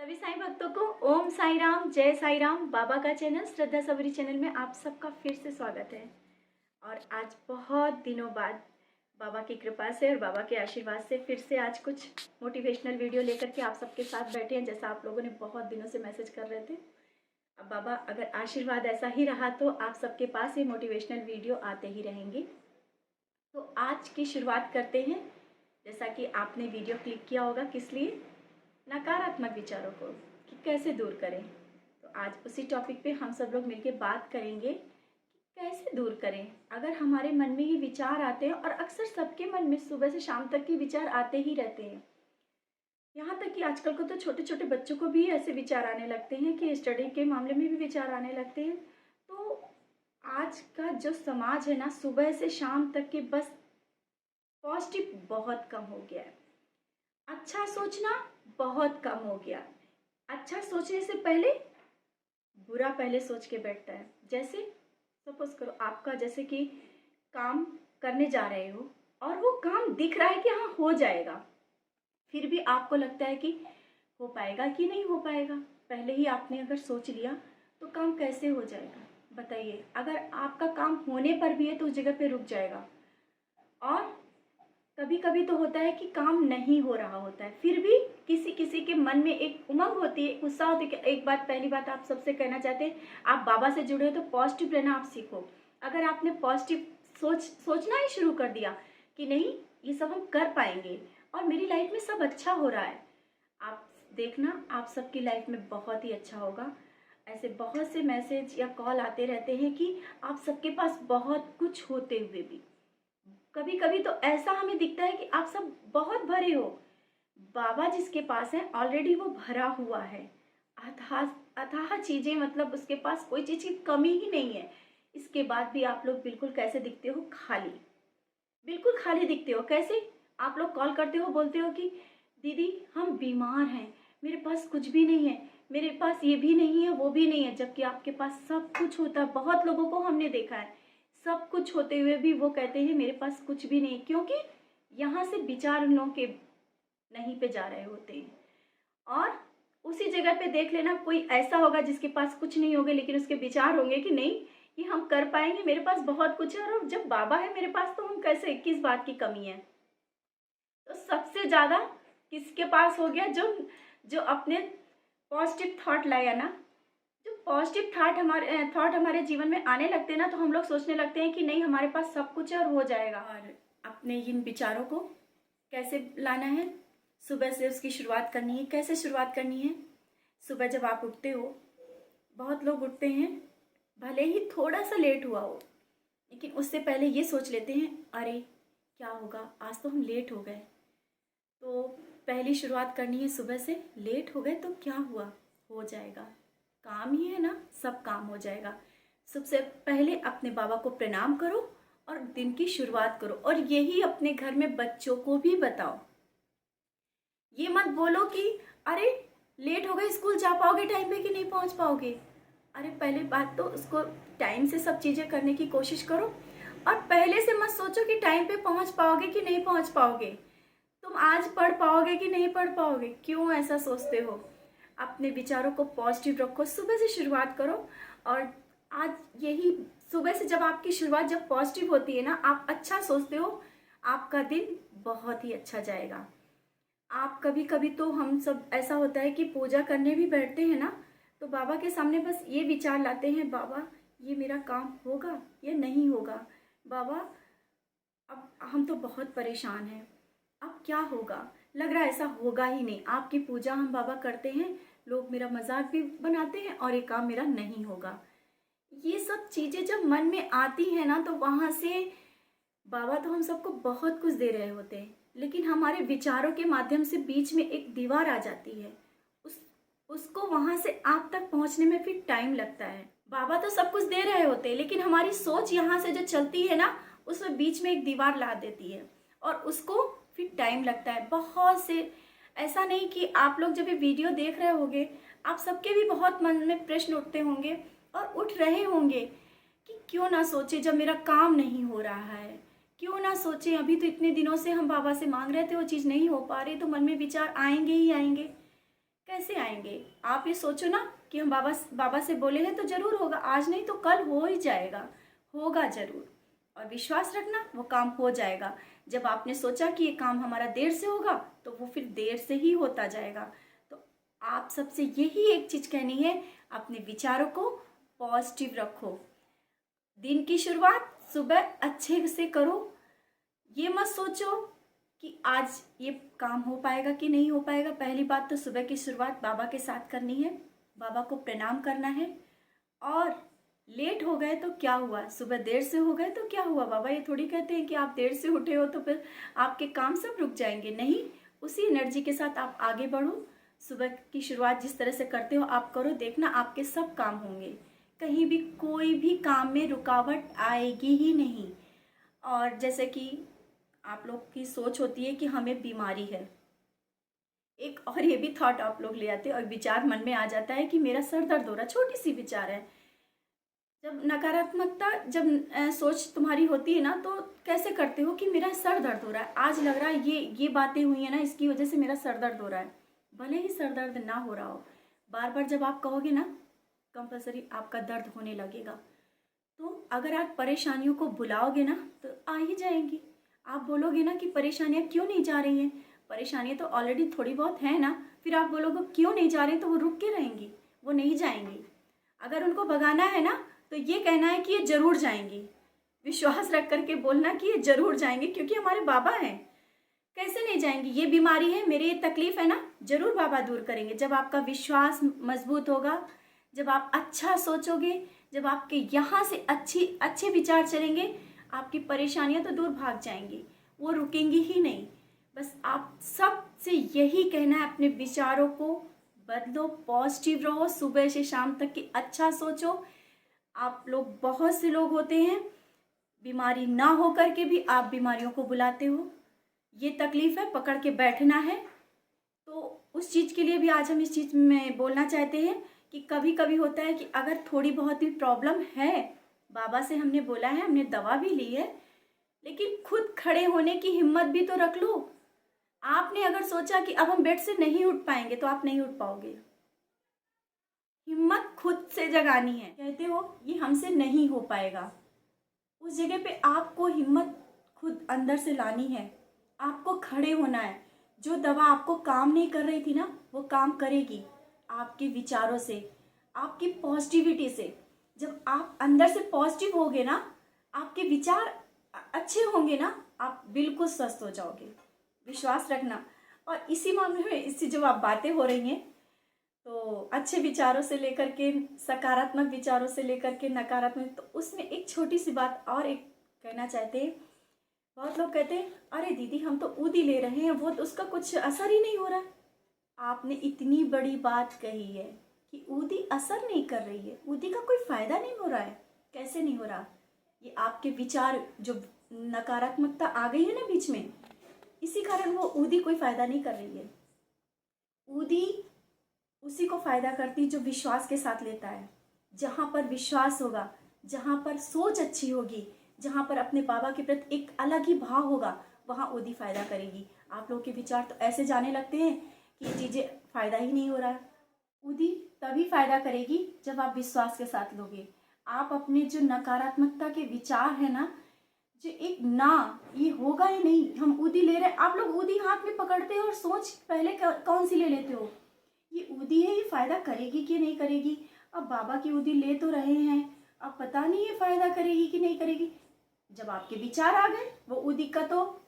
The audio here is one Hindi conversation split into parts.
सभी साईं भक्तों को ओम साई राम, जय साई राम। बाबा का चैनल श्रद्धा सबरी चैनल में आप सबका फिर से स्वागत है। और आज बहुत दिनों बाद बाबा की कृपा से और बाबा के आशीर्वाद से फिर से आज कुछ मोटिवेशनल वीडियो लेकर के आप सबके साथ बैठे हैं, जैसा आप लोगों ने बहुत दिनों से मैसेज कर रहे थे। अब बाबा अगर आशीर्वाद ऐसा ही रहा तो आप सबके पास ये मोटिवेशनल वीडियो आते ही रहेंगे। तो आज की शुरुआत करते हैं। जैसा कि आपने वीडियो क्लिक किया होगा, किस लिए? नकारात्मक विचारों को कि कैसे दूर करें। तो आज उसी टॉपिक पे हम सब लोग मिलके बात करेंगे कि कैसे दूर करें। अगर हमारे मन में ये विचार आते हैं, और अक्सर सबके मन में सुबह से शाम तक के विचार आते ही रहते हैं, यहाँ तक कि आजकल को तो छोटे छोटे बच्चों को भी ऐसे विचार आने लगते हैं कि स्टडी के मामले में भी विचार आने लगते हैं। तो आज का जो समाज है ना, सुबह से शाम तक के बस पॉजिटिव बहुत कम हो गया है। अच्छा सोचना बहुत कम हो गया। अच्छा सोचने से पहले बुरा पहले सोच के बैठता है। जैसे सपोज करो आपका जैसे कि काम करने जा रहे हो और वो काम दिख रहा है कि हाँ हो जाएगा, फिर भी आपको लगता है कि हो पाएगा कि नहीं हो पाएगा। पहले ही आपने अगर सोच लिया तो काम कैसे हो जाएगा बताइए। अगर आपका काम होने पर भी है तो उस जगह पे रुक जाएगा। और कभी कभी तो होता है कि काम नहीं हो रहा होता है, फिर भी किसी किसी के मन में एक उमंग होती है, उत्साह होती है कि एक बात, पहली बात आप सबसे कहना चाहते हैं, आप बाबा से जुड़े हो तो पॉजिटिव रहना आप सीखो। अगर आपने पॉजिटिव सोचना ही शुरू कर दिया कि नहीं ये सब हम कर पाएंगे और मेरी लाइफ में सब अच्छा हो रहा है, आप देखना आप सबकी लाइफ में बहुत ही अच्छा होगा। ऐसे बहुत से मैसेज या कॉल आते रहते हैं कि आप सबके पास बहुत कुछ होते हुए भी कभी कभी तो ऐसा हमें दिखता है कि आप सब बहुत भरे हो। बाबा जिसके पास है ऑलरेडी वो भरा हुआ है, अथाह अथाह चीजें, मतलब उसके पास कोई चीज की कमी ही नहीं है। इसके बाद भी आप लोग बिल्कुल कैसे दिखते हो? खाली, बिल्कुल खाली दिखते हो। कैसे? आप लोग कॉल करते हो, बोलते हो कि दीदी हम बीमार हैं, मेरे पास कुछ भी नहीं है, मेरे पास ये भी नहीं है वो भी नहीं है, जबकि आपके पास सब कुछ होता है। बहुत लोगों को हमने देखा है, सब कुछ होते हुए भी वो कहते हैं मेरे पास कुछ भी नहीं, क्योंकि यहाँ से विचार उन लोगों के नहीं पे जा रहे होते हैं। और उसी जगह पे देख लेना कोई ऐसा होगा जिसके पास कुछ नहीं होगा, लेकिन उसके विचार होंगे कि नहीं ये हम कर पाएंगे, मेरे पास बहुत कुछ है, और जब बाबा है मेरे पास तो हम कैसे, किस बात की कमी है। तो सबसे ज्यादा किसके पास हो गया? जो जो अपने पॉजिटिव थॉट लाया ना, जो पॉजिटिव थॉट हमारे जीवन में आने लगते हैं ना, तो हम लोग सोचने लगते हैं कि नहीं हमारे पास सब कुछ है और हो जाएगा। और अपने इन विचारों को कैसे लाना है? सुबह से उसकी शुरुआत करनी है। कैसे शुरुआत करनी है? सुबह जब आप उठते हो, बहुत लोग उठते हैं भले ही थोड़ा सा लेट हुआ हो, लेकिन उससे पहले ये सोच लेते हैं अरे क्या होगा, आज तो हम लेट हो गए। तो पहली शुरुआत करनी है सुबह से। लेट हो गए तो क्या हुआ, हो जाएगा, काम ही है ना, सब काम हो जाएगा। सबसे पहले अपने बाबा को प्रणाम करो और दिन की शुरुआत करो, और यही अपने घर में बच्चों को भी बताओ। ये मत बोलो कि अरे लेट हो गए, स्कूल जा पाओगे टाइम पे कि नहीं पहुंच पाओगे। अरे पहले बात तो उसको टाइम से सब चीजें करने की कोशिश करो, और पहले से मत सोचो कि टाइम पे पहुंच पाओगे कि नहीं पहुंच पाओगे, तुम आज पढ़ पाओगे कि नहीं पढ़ पाओगे। क्यों ऐसा सोचते हो? अपने विचारों को पॉजिटिव रखो, सुबह से शुरुआत करो। और आज यही सुबह से जब आपकी शुरुआत जब पॉजिटिव होती है ना, आप अच्छा सोचते हो, आपका दिन बहुत ही अच्छा जाएगा। आप कभी कभी तो हम सब ऐसा होता है कि पूजा करने भी बैठते हैं ना, तो बाबा के सामने बस ये विचार लाते हैं, बाबा ये मेरा काम होगा या नहीं होगा, बाबा अब हम तो बहुत परेशान हैं, अब क्या होगा, लग रहा है ऐसा होगा ही नहीं। आपकी पूजा हम बाबा करते हैं, लोग मेरा मजाक भी बनाते हैं और ये काम मेरा नहीं होगा। ये सब चीजें जब मन में आती है ना, तो वहां से बाबा तो हम सबको बहुत कुछ दे रहे होते हैं, लेकिन हमारे विचारों के माध्यम से बीच में एक दीवार आ जाती है। उसको वहां से आप तक पहुंचने में फिर टाइम लगता है। बाबा तो सब कुछ दे रहे होते हैं, लेकिन हमारी सोच यहाँ से जो चलती है ना, उसमें बीच में एक दीवार ला देती है, और उसको फिर टाइम लगता है बहुत से। ऐसा नहीं कि आप लोग जब ये वीडियो देख रहे होंगे, आप सबके भी बहुत मन में प्रश्न उठते होंगे और उठ रहे होंगे कि क्यों ना सोचे जब मेरा काम नहीं हो रहा है, क्यों ना सोचे अभी तो इतने दिनों से हम बाबा से मांग रहे थे, वो चीज़ नहीं हो पा रही, तो मन में विचार आएंगे ही आएंगे। कैसे आएंगे? आप ये सोचो ना कि हम बाबा बाबा से बोले हैं तो ज़रूर होगा, आज नहीं तो कल हो ही जाएगा, होगा ज़रूर। और विश्वास रखना, वो काम हो जाएगा। जब आपने सोचा कि ये काम हमारा देर से होगा तो वो फिर देर से ही होता जाएगा। तो आप सबसे यही एक चीज़ कहनी है, अपने विचारों को पॉजिटिव रखो। दिन की शुरुआत सुबह अच्छे से करो। ये मत सोचो कि आज ये काम हो पाएगा कि नहीं हो पाएगा। पहली बात तो सुबह की शुरुआत बाबा के साथ करनी है, बाबा को प्रणाम करना है। और लेट हो गए तो क्या हुआ, सुबह देर से हो गए तो क्या हुआ? बाबा ये थोड़ी कहते हैं कि आप देर से उठे हो तो फिर आपके काम सब रुक जाएंगे। नहीं, उसी एनर्जी के साथ आप आगे बढ़ो। सुबह की शुरुआत जिस तरह से करते हो आप करो, देखना आपके सब काम होंगे। कहीं भी कोई भी काम में रुकावट आएगी ही नहीं। और जैसे कि आप लोग की सोच होती है कि हमें बीमारी है, एक और ये भी थॉट आप लोग ले आते हो और विचार मन में आ जाता है कि मेरा सर दर्द हो रहा है। छोटी सी विचार है। जब नकारात्मकता सोच तुम्हारी होती है ना, तो कैसे करते हो कि मेरा सर दर्द हो रहा है, आज लग रहा है ये बातें हुई है ना, इसकी वजह से मेरा सर दर्द हो रहा है। भले ही सर दर्द ना हो रहा हो, बार बार जब आप कहोगे ना, कंपल्सरी आपका दर्द होने लगेगा। तो अगर आप परेशानियों को बुलाओगे ना तो आ ही जाएंगी। आप बोलोगे ना कि परेशानियाँ क्यों नहीं जा रही हैं, परेशानियाँ तो ऑलरेडी थोड़ी बहुत है ना, फिर आप बोलोगे क्यों नहीं जा रही, तो वो रुक के रहेंगी, वो नहीं जाएंगी। अगर उनको भगाना है ना तो ये कहना है कि ये जरूर जाएंगी। विश्वास रख करके बोलना कि ये जरूर जाएंगे, क्योंकि हमारे बाबा हैं। कैसे नहीं जाएंगी? ये बीमारी है, मेरी ये तकलीफ है ना, जरूर बाबा दूर करेंगे। जब आपका विश्वास मजबूत होगा, जब आप अच्छा सोचोगे, जब आपके यहाँ से अच्छे विचार चलेंगे, आपकी परेशानियाँ तो दूर भाग जाएंगी, वो रुकेंगी ही नहीं। बस आप सबसे यही कहना है, अपने विचारों को बदलो, पॉजिटिव रहो, सुबह से शाम तक की अच्छा सोचो। आप लोग, बहुत से लोग होते हैं बीमारी ना हो करके भी आप बीमारियों को बुलाते हो। ये तकलीफ है, पकड़ के बैठना है। तो उस चीज़ के लिए भी आज हम इस चीज़ में बोलना चाहते हैं कि कभी कभी होता है कि अगर थोड़ी बहुत भी प्रॉब्लम है, बाबा से हमने बोला है, हमने दवा भी ली है, लेकिन खुद खड़े होने की हिम्मत भी तो रख लो। आपने अगर सोचा कि अब हम बेड से नहीं उठ पाएंगे तो आप नहीं उठ पाओगे। हिम्मत खुद से जगानी है। कहते हो ये हमसे नहीं हो पाएगा, उस जगह पे आपको हिम्मत खुद अंदर से लानी है, आपको खड़े होना है। जो दवा आपको काम नहीं कर रही थी ना, वो काम करेगी आपके विचारों से, आपकी पॉजिटिविटी से। जब आप अंदर से पॉजिटिव होगे ना, आपके विचार अच्छे होंगे ना, आप बिल्कुल स्वस्थ हो जाओगे, विश्वास रखना। और इसी मामले में, इससे जो आप बातें हो रही हैं, तो अच्छे विचारों से लेकर के, सकारात्मक विचारों से लेकर के नकारात्मक, तो उसमें एक छोटी सी बात और एक कहना चाहते हैं। बहुत लोग कहते हैं अरे दीदी हम तो ऊदी ले रहे हैं, वो तो उसका कुछ असर ही नहीं हो रहा है। आपने इतनी बड़ी बात कही है कि ऊदी असर नहीं कर रही है, ऊदी का कोई फायदा नहीं हो रहा है। कैसे नहीं हो रहा? ये आपके विचार, जो नकारात्मकता आ गई है ना बीच में, इसी कारण वो ऊदी कोई फायदा नहीं कर रही है। ऊदी उसी को फायदा करती जो विश्वास के साथ लेता है। जहाँ पर विश्वास होगा, जहाँ पर सोच अच्छी होगी, जहाँ पर अपने बाबा के प्रति एक अलग ही भाव होगा, वहाँ ऊदी फायदा करेगी। आप लोग के विचार तो ऐसे जाने लगते हैं कि ये चीज़ें फायदा ही नहीं हो रहा है। ऊदी तभी फायदा करेगी जब आप विश्वास के साथ लोगे। आप अपने जो नकारात्मकता के विचार है ना, जो एक ना ये होगा ही नहीं, हम ऊदी ले रहे हैं, आप लोग ऊदी हाथ में पकड़ते हो और सोच पहले कौन सी ले लेते हो, ये ऊदी है, ये फायदा करेगी कि नहीं करेगी। अब बाबा की ऊदी ले तो रहे हैं, अब पता नहीं ये फायदा करेगी कि नहीं करेगी। जब आपके विचार आ गए, वो ऊदी का तो,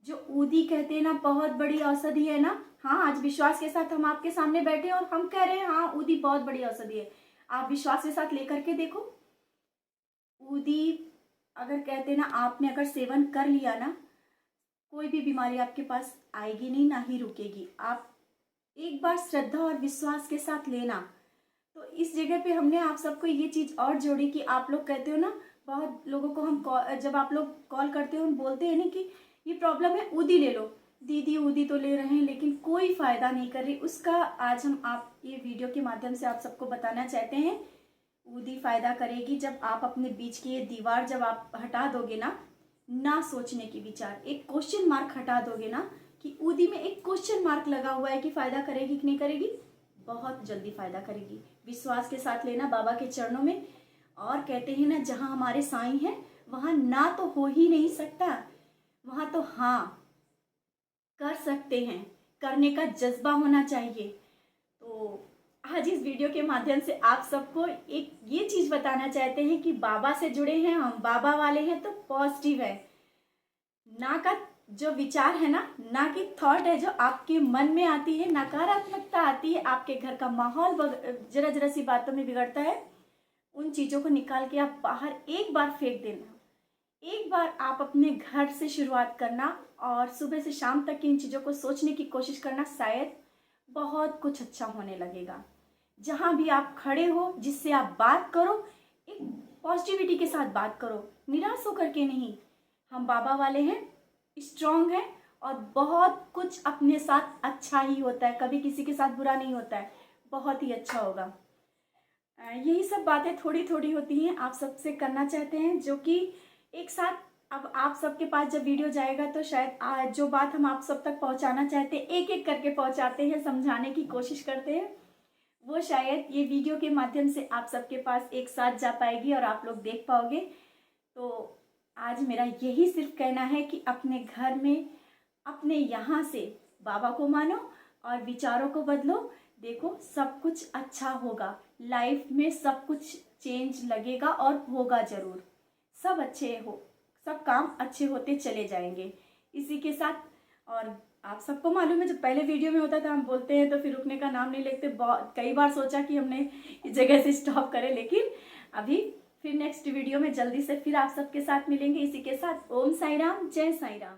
जो ऊदी कहते हैं ना, बहुत बड़ी औषधि है ना। हाँ, आज विश्वास के साथ हम आपके सामने बैठे और हम कह रहे हैं हाँ ऊदी बहुत बड़ी औषधि है। आप विश्वास के साथ लेकर के देखो। ऊदी अगर कहते ना, आपने अगर सेवन कर लिया ना, कोई भी बीमारी आपके पास आएगी नहीं, ना ही रुकेगी। आप एक बार श्रद्धा और विश्वास के साथ लेना। तो इस जगह पे हमने आप सबको ये चीज़ और जोड़ी कि आप लोग कहते हो ना, बहुत लोगों को हम जब आप लोग कॉल करते हो, हम बोलते हैं ना कि ये प्रॉब्लम है, ऊदी ले लो। दीदी ऊदी तो ले रहे हैं लेकिन कोई फ़ायदा नहीं कर रही, उसका आज हम आप ये वीडियो के माध्यम से आप सबको बताना चाहते हैं। ऊदी फ़ायदा करेगी जब आप अपने बीच की ये दीवार जब आप हटा दोगे ना सोचने की विचार, एक क्वेश्चन मार्क हटा दोगे ना, कि ऊदी में एक क्वेश्चन मार्क लगा हुआ है कि फ़ायदा करेगी कि नहीं करेगी, बहुत जल्दी फ़ायदा करेगी। विश्वास के साथ लेना बाबा के चरणों में। और कहते हैं ना, जहाँ हमारे साईं हैं वहाँ ना तो हो ही नहीं सकता, वहाँ तो हाँ कर सकते हैं, करने का जज्बा होना चाहिए। तो आज इस वीडियो के माध्यम से आप सबको एक ये चीज़ बताना चाहते हैं कि बाबा से जुड़े हैं हम, बाबा वाले हैं तो पॉजिटिव है। ना का जो विचार है ना कि थॉट है जो आपके मन में आती है, नकारात्मकता आती है, आपके घर का माहौल जरा जरा सी बातों में बिगड़ता है, उन चीज़ों को निकाल के आप बाहर एक बार फेंक देना। एक बार आप अपने घर से शुरुआत करना और सुबह से शाम तक की इन चीज़ों को सोचने की कोशिश करना, शायद बहुत कुछ अच्छा होने लगेगा। जहाँ भी आप खड़े हो, जिससे आप बात करो, एक पॉजिटिविटी के साथ बात करो, निराश होकर के नहीं। हम बाबा वाले हैं, स्ट्रॉन्ग हैं और बहुत कुछ अपने साथ अच्छा ही होता है, कभी किसी के साथ बुरा नहीं होता है, बहुत ही अच्छा होगा। यही सब बातें थोड़ी थोड़ी होती हैं, आप सबसे करना चाहते हैं, जो कि एक साथ अब आप सबके पास जब वीडियो जाएगा तो शायद जो बात हम आप सब तक पहुंचाना चाहते हैं, एक एक करके पहुंचाते हैं, समझाने की कोशिश करते हैं, वो शायद ये वीडियो के माध्यम से आप सबके पास एक साथ जा पाएगी और आप लोग देख पाओगे। तो आज मेरा यही सिर्फ कहना है कि अपने घर में, अपने यहाँ से बाबा को मानो और विचारों को बदलो। देखो, सब कुछ अच्छा होगा, लाइफ में सब कुछ चेंज लगेगा और होगा ज़रूर। सब काम अच्छे होते चले जाएंगे इसी के साथ। और आप सबको मालूम है, जब पहले वीडियो में होता था हम बोलते हैं तो फिर रुकने का नाम नहीं लेते। कई बार सोचा कि हमने इस जगह से स्टॉप करें, लेकिन अभी फिर नेक्स्ट वीडियो में जल्दी से फिर आप सबके साथ मिलेंगे। इसी के साथ ओम साई राम, जय साई राम।